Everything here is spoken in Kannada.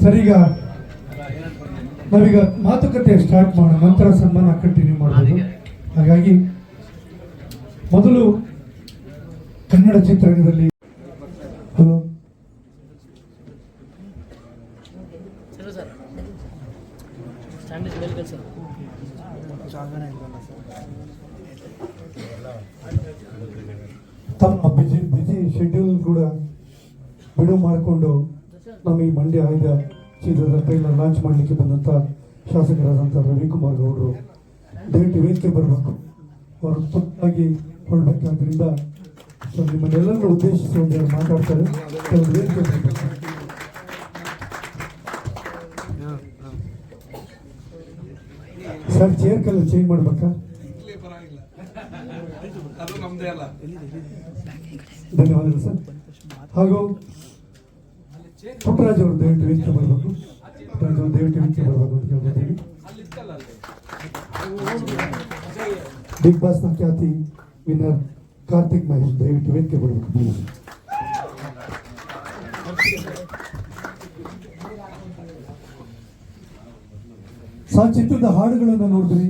ಸರಿಗ ನಾವೀಗ ಮಾತುಕತೆ ಸ್ಟಾರ್ಟ್ ಮಾಡೋಣ, ನಂತರ ಸನ್ಮಾನ ಕಂಟಿನ್ಯೂ ಮಾಡಬಹುದು. ಹಾಗಾಗಿ ಮೊದಲು ಕನ್ನಡ ಚಿತ್ರರಂಗದಲ್ಲಿ ಹಲೋ ತಮ್ಮ ಬಿಜಿ ಶೆಡ್ಯೂಲ್ ಕೂಡ ಬಿಡುವು ಮಾಡಿಕೊಂಡು ನಮ್ಮ ಈ ಮಂಡ್ಯ ಆಯ್ದ ಚಿತ್ರದ ಟ್ರೈಲರ್ ಲಾಂಚ್ ಮಾಡಲಿಕ್ಕೆ ಬಂದಂಥ ಶಾಸಕರಾದಂಥ ರವಿಕುಮಾರ್ ಗೌಡರು ದಯವಿಟ್ಟು ವೇದಿಕೆ ಬರಬೇಕು. ಅವರು ತುರ್ತಾಗಿ ಹೊರಡಬೇಕಾದ್ರಿಂದ ನಿಮ್ಮನ್ನೆಲ್ಲರನ್ನು ಉದ್ದೇಶಿಸಿ ಒಂದೆರಡು ಮಾತಾಡ್ತಾರೆ. ಕೆಲವು ವೇದಿಕೆ ಬರಬೇಕು. ಸರ್ ಚೇರ್ ಕಲ್ಲ ಚೇಂಜ್ ಮಾಡ್ಬೇಕಾ? ಧನ್ಯವಾದಗಳು ಸರ್. ಹಾಗೂ ಪುಟ್ಟರಾಜ್ ಅವರು ದಯವಿಟ್ಟು ವೇದಿಕೆ ಬರಬೇಕು. ಪುಟ್ಟರಾಜ್ ಅವರು ದಯವಿಟ್ಟು ವೇದಿಕೆ ಬರಬೇಕು ಅಂತ ಕೇಳ್ಕೊತೀನಿ. ಬಿಗ್ ಬಾಸ್ ನ ಖ್ಯಾತಿ ವಿನ್ನರ್ ಕಾರ್ತಿಕ್ ಮಹೇಶ್ ದಯವಿಟ್ಟು ವೇದಿಕೆ ಬರಬೇಕು. ಚಿತ್ರದ ಹಾಡುಗಳನ್ನು ನೋಡಿದ್ರಿ,